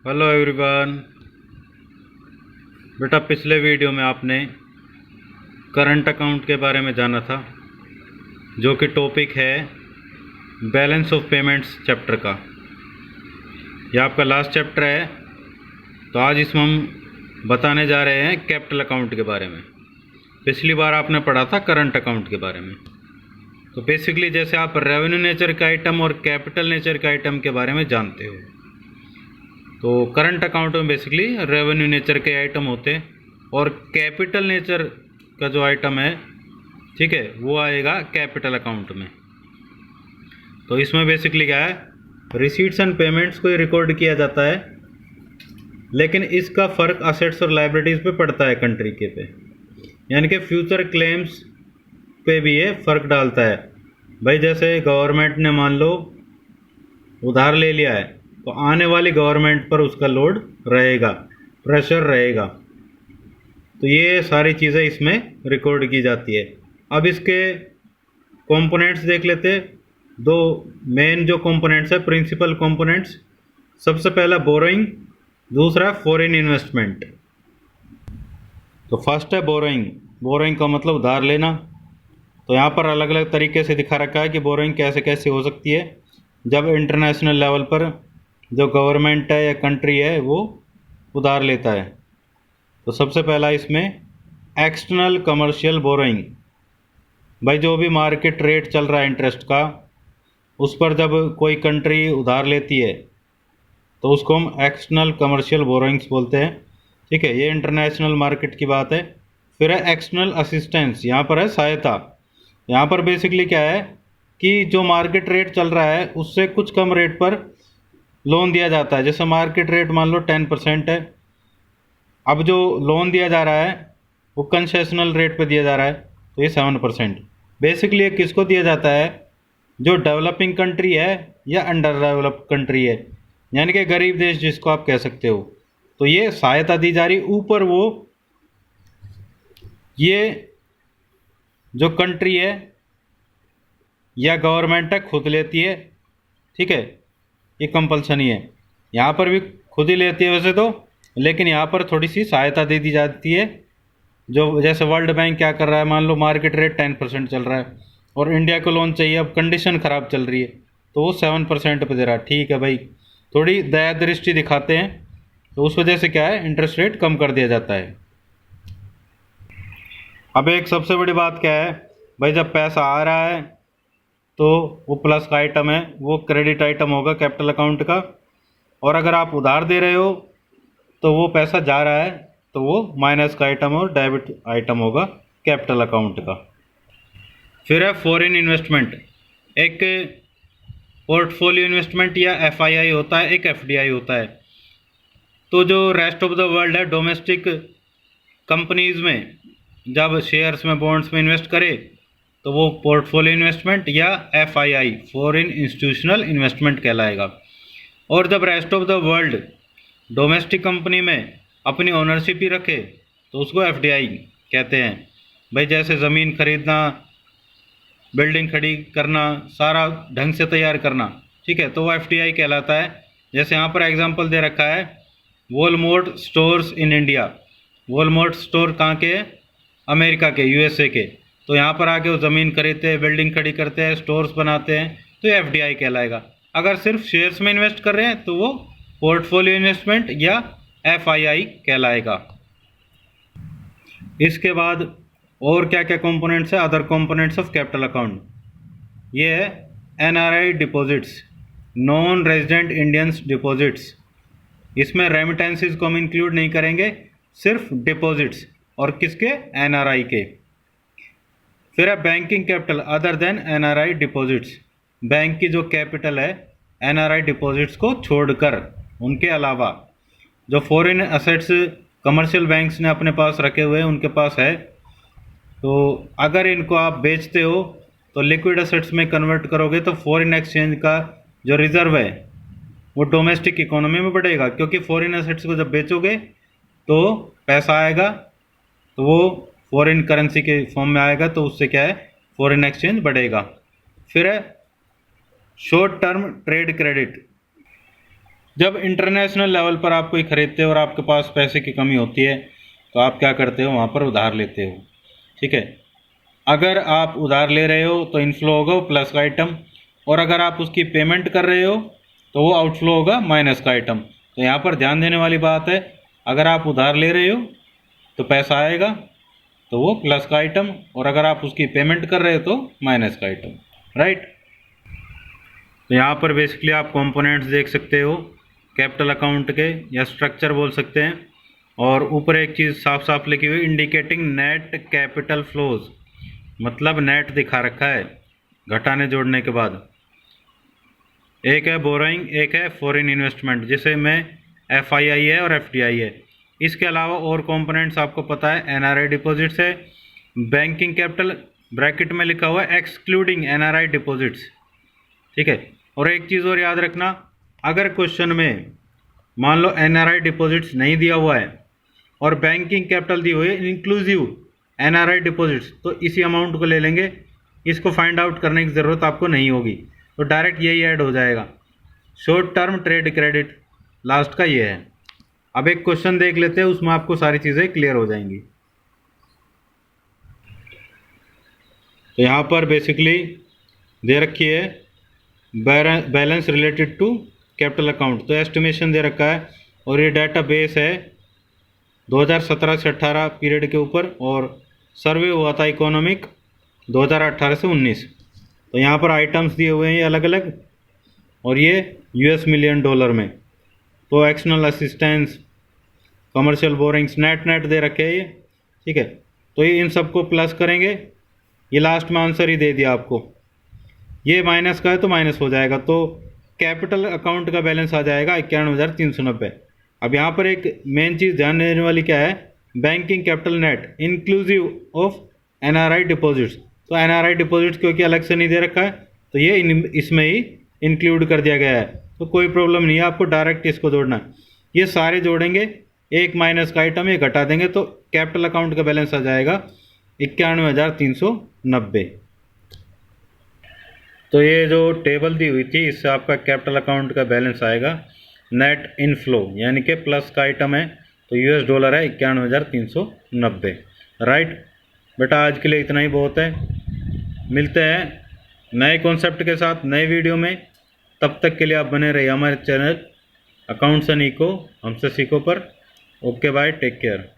Hello everyone. बेटा, पिछले video में आपने करंट अकाउंट के बारे में जाना था, जो कि टॉपिक है बैलेंस ऑफ पेमेंट्स चैप्टर का। यह आपका लास्ट चैप्टर है। तो आज इसमें हम बताने जा रहे हैं कैपिटल अकाउंट के बारे में। पिछली बार आपने पढ़ा था करंट अकाउंट के बारे में। तो बेसिकली जैसे आप रेवेन्यू नेचर के आइटम और कैपिटल नेचर के आइटम के बारे में जानते हो, तो करंट अकाउंट में बेसिकली रेवेन्यू नेचर के आइटम होते हैं और कैपिटल नेचर का जो आइटम है, ठीक है, वो आएगा कैपिटल अकाउंट में। तो इसमें बेसिकली क्या है, रिसीट्स एंड पेमेंट्स को ही रिकॉर्ड किया जाता है, लेकिन इसका फ़र्क असेट्स और लाइबिलिटीज़ पे पड़ता है कंट्री के पे, यानी कि फ्यूचर क्लेम्स पे भी ये फ़र्क डालता है। भाई जैसे गवर्नमेंट ने मान लो उधार ले लिया है, तो आने वाली गवर्नमेंट पर उसका लोड रहेगा, प्रेशर रहेगा। तो ये सारी चीज़ें इसमें रिकॉर्ड की जाती है। अब इसके कंपोनेंट्स देख लेते हैं। दो मेन जो कंपोनेंट्स है, प्रिंसिपल कंपोनेंट्स। सबसे पहला बोरोइंग, दूसरा फॉरेन इन्वेस्टमेंट। तो फर्स्ट है बोरोइंग। बोरोइंग का मतलब उधार लेना। तो यहाँ पर अलग अलग तरीके से दिखा रखा है कि बोरोइंग कैसे कैसे हो सकती है। जब इंटरनेशनल लेवल पर जो गवर्नमेंट है या कंट्री है वो उधार लेता है, तो सबसे पहला इसमें एक्सटर्नल कमर्शियल बोरोइंग। भाई जो भी मार्केट रेट चल रहा है इंटरेस्ट का, उस पर जब कोई कंट्री उधार लेती है तो उसको हम एक्सटर्नल कमर्शियल बोरोइंग्स बोलते हैं। ठीक है, ये इंटरनेशनल मार्केट की बात है। फिर है एक्सटर्नल असिस्टेंस, यहाँ पर है सहायता। यहाँ पर बेसिकली क्या है कि जो मार्केट रेट चल रहा है उससे कुछ कम रेट पर लोन दिया जाता है। जैसे मार्केट रेट मान लो 10% है, अब जो लोन दिया जा रहा है वो कंसेशनल रेट पे दिया जा रहा है, तो ये 7%। बेसिकली ये किसको दिया जाता है, जो डेवलपिंग कंट्री है या अंडर डेवलप्ड कंट्री है, यानी कि गरीब देश जिसको आप कह सकते हो। तो ये सहायता दी जा रही, ऊपर वो ये जो कंट्री है या गवर्नमेंट है खुद लेती है। ठीक है, ये कंपल्सन ही है। यहाँ पर भी खुद ही लेती है वैसे तो, लेकिन यहाँ पर थोड़ी सी सहायता दे दी जाती है। जो जैसे वर्ल्ड बैंक क्या कर रहा है, मान लो मार्केट रेट 10% चल रहा है और इंडिया को लोन चाहिए, अब कंडीशन ख़राब चल रही है, तो वो 7% पे दे रहा है। ठीक है भाई, थोड़ी दया दृष्टि दिखाते हैं, तो उस वजह से क्या है, इंटरेस्ट रेट कम कर दिया जाता है। अब एक सबसे बड़ी बात क्या है भाई, जब पैसा आ रहा है तो वो प्लस का आइटम है, वो क्रेडिट आइटम होगा कैपिटल अकाउंट का। और अगर आप उधार दे रहे हो तो वो पैसा जा रहा है, तो वो माइनस का आइटम और डेबिट आइटम होगा कैपिटल अकाउंट का। फिर है फॉरेन इन्वेस्टमेंट। एक पोर्टफोलियो इन्वेस्टमेंट या FII होता है, एक FDI होता है। तो जो रेस्ट ऑफ द वर्ल्ड है, डोमेस्टिक कंपनीज में जब शेयर्स में, बॉन्ड्स में इन्वेस्ट करे तो वो पोर्टफोलियो इन्वेस्टमेंट या FII, फॉरेन इंस्टीट्यूशनल इन्वेस्टमेंट कहलाएगा। और जब rest of the world domestic company में अपनी ओनरशिप ही रखे तो उसको FDI कहते हैं। भाई जैसे ज़मीन खरीदना, बिल्डिंग खड़ी करना, सारा ढंग से तैयार करना, ठीक है, तो वो FDI कहलाता है। जैसे यहाँ पर एग्जांपल दे रखा है, Walmart stores in India. Walmart store कहाँ के, अमेरिका के, USA के। तो यहाँ पर आके वो ज़मीन खरीदते हैं, बिल्डिंग खड़ी करते हैं, स्टोर्स बनाते हैं, तो ये FDI कहलाएगा। अगर सिर्फ शेयर्स में इन्वेस्ट कर रहे हैं तो वो पोर्टफोलियो इन्वेस्टमेंट या FII कहलाएगा। इसके बाद और क्या क्या कंपोनेंट्स है, other components of capital account. ये है NRI deposits, non resident Indians deposits. इसमें रेमिटेंसेस को हम इंक्लूड नहीं करेंगे, सिर्फ डिपॉजिट्स, और किसके, NRI के। फिर है banking capital other than NRI deposits. Bank की जो कैपिटल है NRI डिपॉजिट्स को छोड़कर, उनके अलावा जो फॉरेन असेट्स कमर्शियल बैंक्स ने अपने पास रखे हुए हैं, उनके पास है, तो अगर इनको आप बेचते हो तो लिक्विड असेट्स में कन्वर्ट करोगे तो फॉरेन एक्सचेंज का जो रिजर्व है वो डोमेस्टिक इकोनॉमी में बढ़ेगा, क्योंकि फॉरेन असेट्स को जब बेचोगे तो पैसा आएगा, तो वो फॉरेन करेंसी के फॉर्म में आएगा, तो उससे क्या है, फॉरेन एक्सचेंज बढ़ेगा। फिर है शॉर्ट टर्म ट्रेड क्रेडिट। जब इंटरनेशनल लेवल पर आप कोई खरीदते हो और आपके पास पैसे की कमी होती है तो आप क्या करते हो, वहाँ पर उधार लेते हो। ठीक है, अगर आप उधार ले रहे हो तो इनफ्लो होगा वो प्लस का आइटम, और अगर आप उसकी पेमेंट कर रहे हो तो वो आउटफ्लो होगा माइनस का आइटम। तो यहाँ पर ध्यान देने वाली बात है, अगर आप उधार ले रहे हो तो पैसा आएगा तो वो प्लस का आइटम, और अगर आप उसकी पेमेंट कर रहे हो तो माइनस का आइटम, राइट। तो यहाँ पर बेसिकली आप कंपोनेंट्स देख सकते हो कैपिटल अकाउंट के, या स्ट्रक्चर बोल सकते हैं। और ऊपर एक चीज़ साफ साफ लिखी हुई, इंडिकेटिंग नेट कैपिटल फ्लोज, मतलब नेट दिखा रखा है घटाने जोड़ने के बाद। एक है बोरोइंग, एक है फॉरेन इन्वेस्टमेंट, जिसे में FII है और FDI है। इसके अलावा और कंपोनेंट्स आपको पता है, NRI डिपॉजिट्स है, बैंकिंग कैपिटल ब्रैकेट में लिखा हुआ है एक्सक्लूडिंग NRI डिपॉजिट्स। ठीक है, और एक चीज़ और याद रखना, अगर क्वेश्चन में मान लो NRI डिपॉजिट्स नहीं दिया हुआ है और बैंकिंग कैपिटल दी हुई है इंक्लूसिव NRI डिपॉजिट्स, तो इसी अमाउंट को ले लेंगे, इसको फाइंड आउट करने की ज़रूरत आपको नहीं होगी, तो डायरेक्ट यही ऐड हो जाएगा। Short term trade credit last का ये है। अब एक क्वेश्चन देख लेते हैं, उसमें आपको सारी चीज़ें क्लियर हो जाएंगी। तो यहाँ पर बेसिकली दे रखी है balance related to capital account, तो एस्टिमेशन दे रखा है, और ये डाटा बेस है 2017 से 18 पीरियड के ऊपर, और सर्वे हुआ था इकोनॉमिक 2018 से 19। तो यहाँ पर आइटम्स दिए हुए हैं ये अलग अलग, और ये US मिलियन डॉलर में। तो external assistance, commercial borrowings, net दे रखे हैं ये। ठीक है, तो ये इन सबको प्लस करेंगे, ये लास्ट में आंसर ही दे दिया आपको। ये माइनस का है तो माइनस हो जाएगा, तो कैपिटल अकाउंट का बैलेंस आ जाएगा 91,390। अब यहाँ पर एक मेन चीज़ ध्यान देने वाली क्या है, banking capital net inclusive of NRI deposits. तो NRI डिपॉजिट्स क्योंकि अलग से नहीं दे रखा है, तो ये इसमें ही इंक्लूड कर दिया गया है, तो कोई प्रॉब्लम नहीं है, आपको डायरेक्ट इसको जोड़ना है। ये सारे जोड़ेंगे, एक माइनस का आइटम ये घटा देंगे, तो कैपिटल अकाउंट का बैलेंस आ जाएगा 91,390। तो ये जो टेबल दी हुई थी, इससे आपका कैपिटल अकाउंट का बैलेंस आएगा नेट इनफ्लो, यानी कि प्लस का आइटम है, तो US डॉलर है 91,390, राइट। बेटा आज के लिए इतना ही बहुत है, मिलते हैं नए कॉन्सेप्ट के साथ नए वीडियो में। तब तक के लिए आप बने रहिए हमारे चैनल अकाउंट्स एंड इको हमसे सीखो पर। Okay bye, take care.